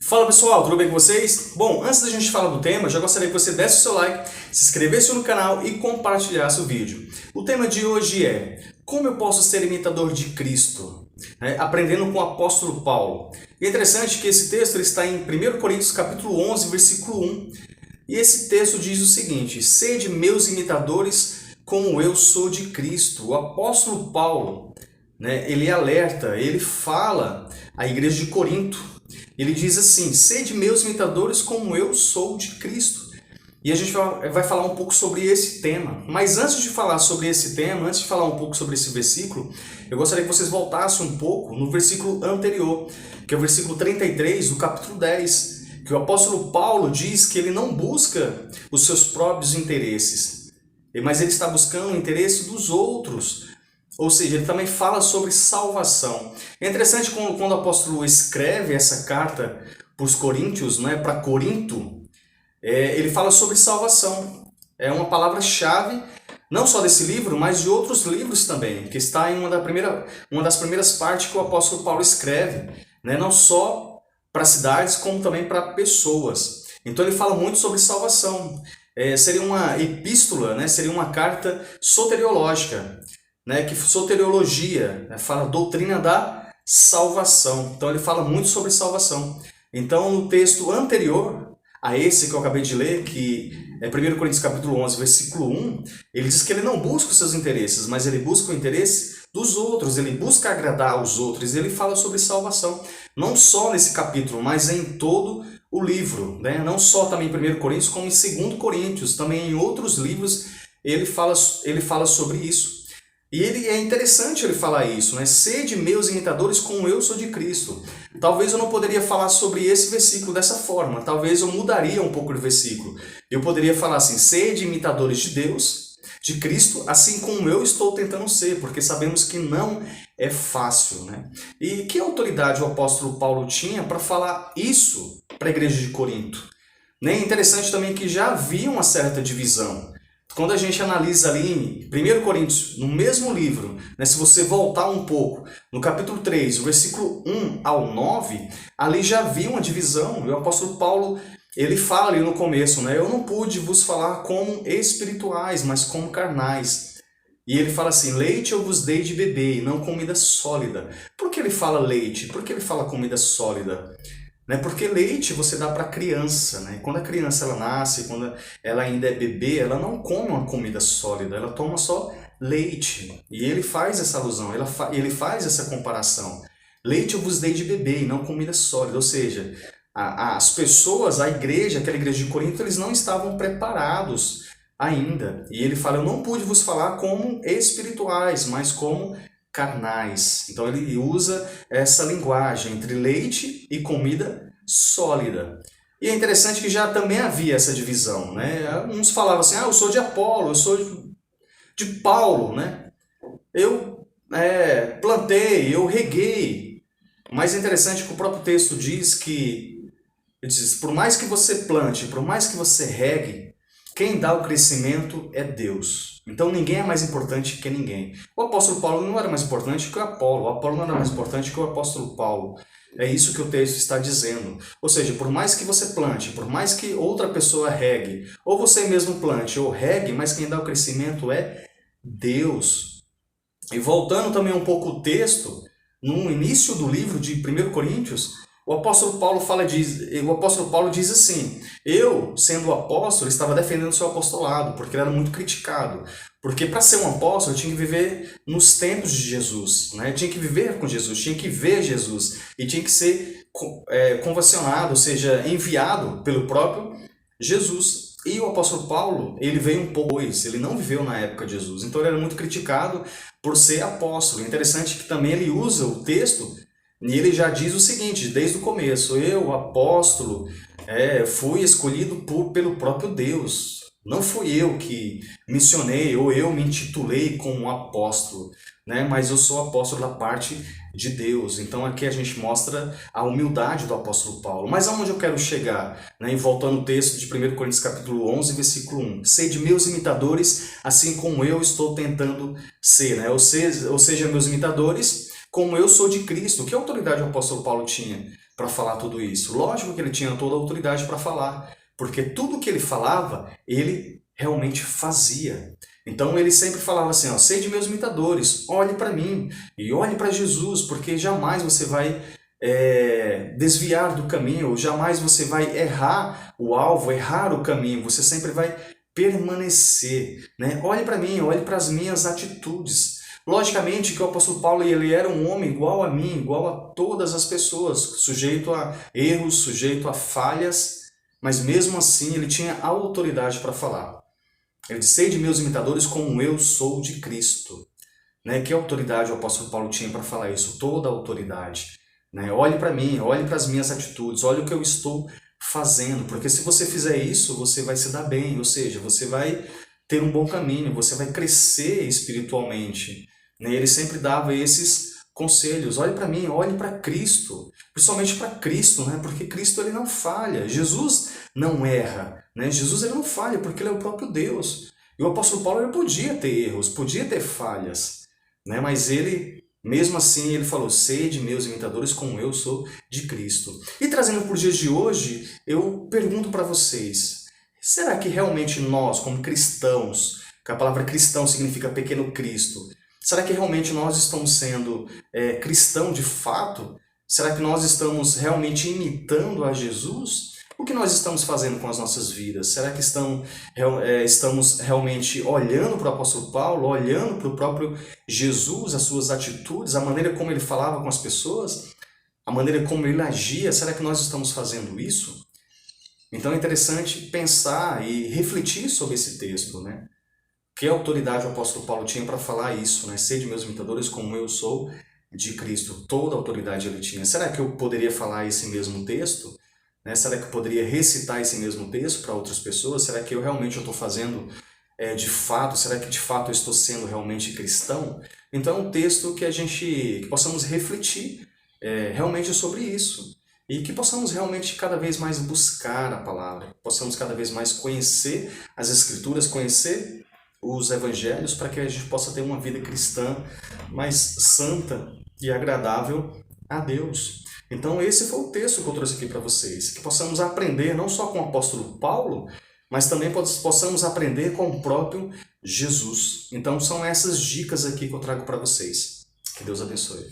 Fala pessoal, tudo bem com vocês? Bom, antes da gente falar do tema, já gostaria que você desse o seu like, se inscrevesse no canal e compartilhasse o vídeo. O tema de hoje é: como eu posso ser imitador de Cristo? Aprendendo com o apóstolo Paulo. E é interessante que esse texto ele está em 1 Coríntios capítulo 11, versículo 1. E esse texto diz o seguinte: sede meus imitadores como eu sou de Cristo. O apóstolo Paulo, ele alerta, ele fala à igreja de Corinto. Ele diz assim: sede meus imitadores como eu sou de Cristo. E a gente vai falar um pouco sobre esse tema. Mas antes de falar sobre esse tema, antes de falar um pouco sobre esse versículo, eu gostaria que vocês voltassem um pouco no versículo anterior, que é o versículo 33 do capítulo 10, que o apóstolo Paulo diz que ele não busca os seus próprios interesses, mas ele está buscando o interesse dos outros. Ou seja, ele também fala sobre salvação. É interessante quando o apóstolo escreve essa carta para os coríntios, para Corinto, ele fala sobre salvação. É uma palavra-chave, não só desse livro, mas de outros livros também, que está em uma das primeiras partes que o apóstolo Paulo escreve, não só para cidades, como também para pessoas. Então ele fala muito sobre salvação. Seria uma epístola, seria uma carta soteriológica. Que soteriologia fala doutrina da salvação. Então ele fala muito sobre salvação. Então no texto anterior a esse que eu acabei de ler, que é 1 Coríntios capítulo 11, versículo 1, ele diz que ele não busca os seus interesses, mas ele busca o interesse dos outros, ele busca agradar aos outros, ele fala sobre salvação. Não só nesse capítulo, mas em todo o livro. Não só também em 1 Coríntios, como em 2 Coríntios, também em outros livros ele fala sobre isso. E é interessante ele falar isso, sede meus imitadores como eu sou de Cristo. Talvez eu não poderia falar sobre esse versículo dessa forma, talvez eu mudaria um pouco o versículo. Eu poderia falar assim: sede imitadores de Deus, de Cristo, assim como eu estou tentando ser, porque sabemos que não é fácil. E que autoridade o apóstolo Paulo tinha para falar isso para a igreja de Corinto? É interessante também que já havia uma certa divisão. Quando a gente analisa ali em 1 Coríntios, no mesmo livro, se você voltar um pouco, no capítulo 3, o versículo 1 ao 9, ali já havia uma divisão. E o apóstolo Paulo, ele fala ali no começo, eu não pude vos falar como espirituais, mas como carnais. E ele fala assim: leite eu vos dei de beber, e não comida sólida. Por que ele fala leite? Por que ele fala comida sólida? Porque leite você dá para a criança. Quando a criança ela nasce, quando ela ainda é bebê, ela não come uma comida sólida, ela toma só leite. E ele faz essa alusão, ele faz essa comparação. Leite eu vos dei de beber e não comida sólida. Ou seja, as pessoas, a igreja, aquela igreja de Corinto, eles não estavam preparados ainda. E ele fala: eu não pude vos falar como espirituais, mas como carnais. Então ele usa essa linguagem entre leite e comida sólida. E é interessante que já também havia essa divisão. Uns falavam assim: eu sou de Apolo, eu sou de Paulo. Eu plantei, eu reguei. Mas é interessante que o próprio texto diz que, por mais que você plante, por mais que você regue, quem dá o crescimento é Deus. Então ninguém é mais importante que ninguém. O apóstolo Paulo não era mais importante que o Apolo não era mais importante que o apóstolo Paulo. É isso que o texto está dizendo. Ou seja, por mais que você plante, por mais que outra pessoa regue, ou você mesmo plante ou regue, mas quem dá o crescimento é Deus. E voltando também um pouco o texto, no início do livro de 1 Coríntios, o apóstolo Paulo diz assim: eu, sendo apóstolo, estava defendendo o seu apostolado, porque ele era muito criticado. Porque para ser um apóstolo, eu tinha que viver nos tempos de Jesus. Tinha que viver com Jesus, tinha que ver Jesus. E tinha que ser convencionado, ou seja, enviado pelo próprio Jesus. E o apóstolo Paulo, ele veio um pouco depois, ele não viveu na época de Jesus. Então ele era muito criticado por ser apóstolo. É interessante que também ele usa o texto. E ele já diz o seguinte, desde o começo: eu, apóstolo, fui escolhido pelo próprio Deus. Não fui eu que missionei ou eu me intitulei como apóstolo, mas eu sou apóstolo da parte de Deus. Então aqui a gente mostra a humildade do apóstolo Paulo. Mas aonde eu quero chegar? E voltando ao texto de 1 Coríntios capítulo 11, versículo 1. Sede meus imitadores, assim como eu estou tentando ser. Ou seja, meus imitadores, como eu sou de Cristo. Que autoridade o apóstolo Paulo tinha? para falar tudo isso? Lógico que ele tinha toda a autoridade para falar, porque tudo que ele falava, ele realmente fazia. Então ele sempre falava assim, ó, sede meus imitadores, olhe para mim e olhe para Jesus, porque jamais você vai desviar do caminho, jamais você vai errar o alvo, errar o caminho, você sempre vai permanecer, né? Olhe para mim, olhe para as minhas atitudes. Logicamente que o apóstolo Paulo ele era um homem igual a mim, igual a todas as pessoas, sujeito a erros, sujeito a falhas, mas mesmo assim ele tinha autoridade para falar. Ele disse, sede meus imitadores como eu sou de Cristo. Né? Que autoridade o apóstolo Paulo tinha para falar isso? Toda a autoridade. Né? Olhe para mim, olhe para as minhas atitudes, olhe o que eu estou fazendo, porque se você fizer isso, você vai se dar bem, ou seja, você vai ter um bom caminho, você vai crescer espiritualmente. Né? Ele sempre dava esses conselhos, olhe para mim, olhe para Cristo, principalmente para Cristo, né? Porque Cristo ele não falha, Jesus não erra, né? Jesus ele não falha porque ele é o próprio Deus. E o apóstolo Paulo ele podia ter erros, podia ter falhas, né? Mas ele, mesmo assim, ele falou, sede meus imitadores como eu sou de Cristo. E trazendo para os dias de hoje, eu pergunto para vocês, será que realmente nós, como cristãos, que a palavra cristão significa pequeno Cristo, será que realmente nós estamos sendo cristão de fato? Será que nós estamos realmente imitando a Jesus? O que nós estamos fazendo com as nossas vidas? Será que estamos realmente olhando para o apóstolo Paulo, olhando para o próprio Jesus, as suas atitudes, a maneira como ele falava com as pessoas, a maneira como ele agia? Será que nós estamos fazendo isso? Então é interessante pensar e refletir sobre esse texto, né? Que autoridade o apóstolo Paulo tinha para falar isso, né? Sede meus imitadores como eu sou de Cristo. Toda a autoridade ele tinha. Será que eu poderia falar esse mesmo texto? Né? Será que eu poderia recitar esse mesmo texto para outras pessoas? Será que eu realmente estou fazendo de fato? Será que de fato eu estou sendo realmente cristão? Então é um texto que possamos refletir realmente sobre isso. E que possamos realmente cada vez mais buscar a palavra, que possamos cada vez mais conhecer as Escrituras, conhecer os Evangelhos, para que a gente possa ter uma vida cristã mais santa e agradável a Deus. Então esse foi o texto que eu trouxe aqui para vocês, que possamos aprender não só com o apóstolo Paulo, mas também possamos aprender com o próprio Jesus. Então são essas dicas aqui que eu trago para vocês. Que Deus abençoe.